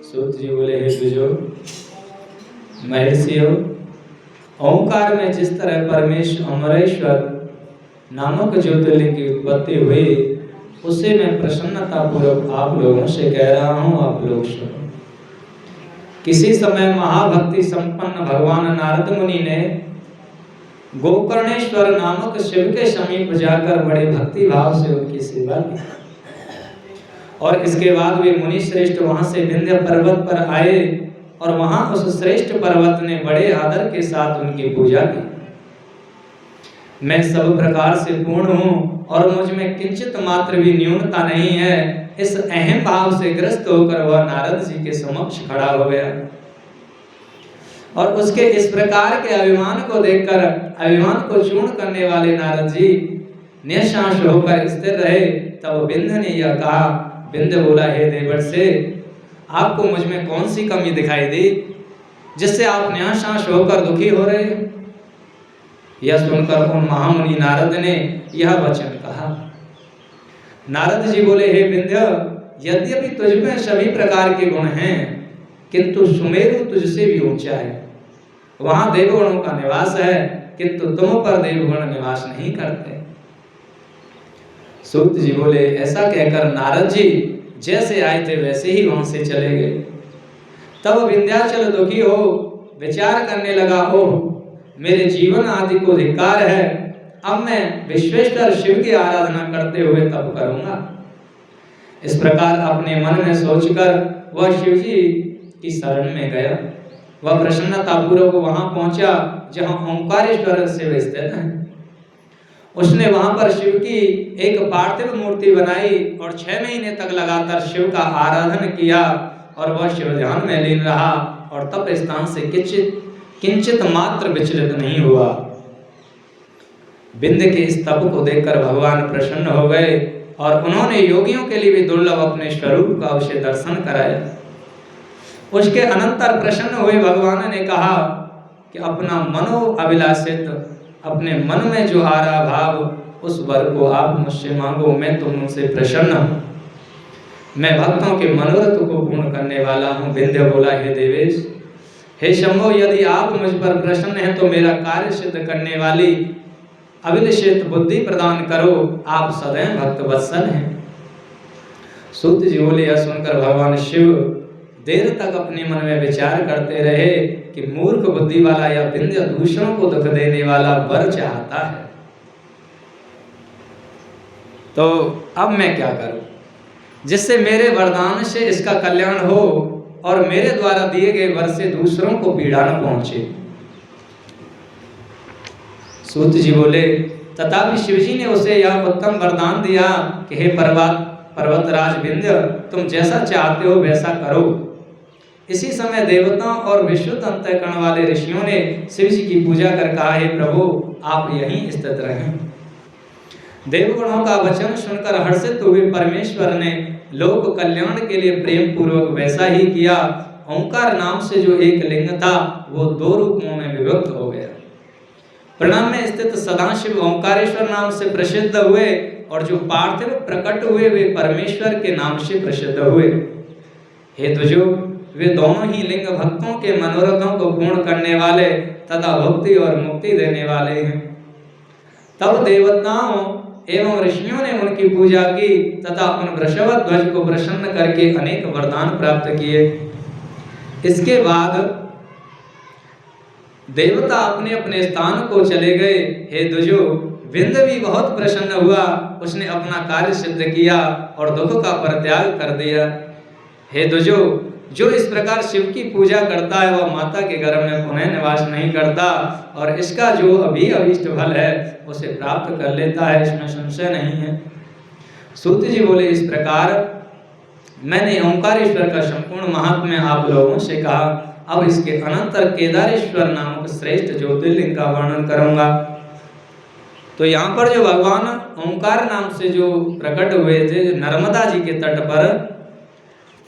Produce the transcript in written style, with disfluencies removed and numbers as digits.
सूत जी बोले, हे द्विजो, महर्षियों, ओंकार में जिस तरह परमेश्वर अमरेश्वर नामक ज्योतिर्लिंग की उत्पत्ति हुई, उसे मैं प्रसन्नता पूर्वक आप लोगों से कह रहा हूं, आप लोग सुनो। किसी समय महाभक्ति संपन्न भगवान नारद मुनि ने गोकर्णेश्वर नामक शिव के समीप जाकर बड़े भक्ति भाव से उनकी सेवा की, और इसके बाद वे मुनि श्रेष्ठ वहां से विंध्य पर्वत पर आए और वहां उस श्रेष्ठ पर्वत ने बड़े आदर के साथ उनकी पूजा की। मैं सब प्रकार से पूर्ण हूं और मुझ में किंचित मात्र भी न्यूनता नहीं है, इस अहम भाव से ग्रस्त होकर वह नारद जी के समक्ष खड़ा हो गया और उसके इस प्रकार के अभिमान को देखकर अभिमान को चूर्ण करने वाले नारद जी निःशंक होकर स्थिर रहे। तब विंध्य ने यह कहा, विंध्य बोला, हे देवर से, आपको मुझ में कौन सी कमी दिखाई दी जिससे आप निःशंक होकर दुखी हो रहे हैं? यह सुनकर उन महामुनि नारद ने यह वचन कहा। नारद जी बोले, हे विंध्य, यद्यपि तुझ में सभी प्रकार के गुण हैं, किंतु सुमेरु तुझसे भी ऊंचा है। वहां देवगणों का निवास है, किंतु तुम पर देवगण निवास नहीं करते। सूत जी बोले, ऐसा कहकर नारद जी जैसे आए थे वैसे ही वहां से चले गए। तब विंध्याचल दुखी हो विचार करने लगा, ओह, मेरे जीवन आदि को धिक्कार है, अब मैं विश्वेश्वर शिव की आराधना करते हुए तप करूंगा। इस प्रकार अपने मन में सोचकर वह शिव जी की शरण में गया। वह प्रसन्नता पूर्वक वहां पहुंचा जहां ओंकारेश्वर शिव स्थित है। उसने वहां पर शिव की एक पार्थिव मूर्ति बनाई और 6 महीने तक लगातार शिव का आराधन किया और वह शिव ध्यान में लीन रहा और तप स्थान से किंचित मात्र विचलित नहीं हुआ। विंध्य के इस तप को देखकर भगवान प्रसन्न हो गए और उन्होंने योगियों के लिए भी दुर्लभ अपने स्वरूप का उसे दर्शन कराया। उसके अनंतर प्रसन्न हुए भगवान ने कहा कि अपना मनो अभिलाषित, अपने मन में जो आ रहा भाव, उस वर को आप मुझसे मांगो, मैं तुम मुझसे प्रसन्न हूं। मैं भक्तों के मनोरथ को पूर्ण करने वाला हूं। विंध्य बोला, हे देवेश, हे शंभो, यदि आप मुझ पर प्रसन्न हैं तो मेरा कार्य सिद्ध करने वाली अभिलषित बुद्धि प्रदान करो, आप सदैव भक्त वत्सल हैं। सूत जी बोले, यह सुनकर भगवान शिव देर तक अपने मन में विचार करते रहे कि मूर्ख बुद्धि वाला या विंध्य दूसरों को दुख देने वाला वर चाहता है, तो अब मैं क्या करूं जिससे मेरे वरदान से इसका कल्याण हो और मेरे द्वारा दिए गए वर से दूसरों को पीड़ा न पहुंचे। सूत जी बोले, तथापि शिवजी ने उसे यह उत्तम वरदान दिया कि हे पर्वतराज विंध्य, तुम जैसा चाहते हो वैसा करो। इसी समय देवताओं और विश्रुत अंतःकरण वाले ऋषियों ने शिव जी की पूजा कर कहा, हे प्रभु, आप यहीं स्थित रहें। देवगणों का वचन सुनकर हर्षित हुए परमेश्वर ने लोक कल्याण के लिए प्रेम पूर्वक वैसा ही किया। ओंकार नाम से जो एक लिंग था वो 2 रूपों में विभक्त हो गया। प्रणाम में स्थित सदाशिव ओंकारेश्वर नाम से प्रसिद्ध हुए और जो पार्थिव प्रकट हुए वे परमेश्वर के नाम से प्रसिद्ध हुए। हे द्विजो, वे दोनों ही लिंग भक्तों के मनोरथों को पूर्ण करने वाले तथा भक्ति और मुक्ति देने वाले हैं। तब देवताओं एवं ऋषियों ने उनकी पूजा की तथा उन वृषभ ध्वज को प्रसन्न करके अनेक वरदान प्राप्त किए। इसके बाद देवता अपने अपने स्थान को चले गए। हे द्विजो, विंध्य भी बहुत प्रसन्न हुआ, उसने अपना कार्य सिद्ध किया और दुख का परित्याग कर दिया। हे द्विजो, जो इस प्रकार शिव की पूजा करता है वह माता के गर्भ में पुनः निवास नहीं करता और इसका जो अभी अभीष्ट फल है उसे प्राप्त कर लेता है, इसमें संशय नहीं है। सूत जी बोले, इस प्रकार मैंने ओंकारेश्वर का संपूर्ण महात्म्य आप लोगों से कहा, अब इसके अनंतर केदारेश्वर नामक श्रेष्ठ ज्योतिर्लिंग का वर्णन करूंगा। तो यहाँ पर जो भगवान ओंकार नाम से जो प्रकट हुए थे नर्मदा जी के तट पर,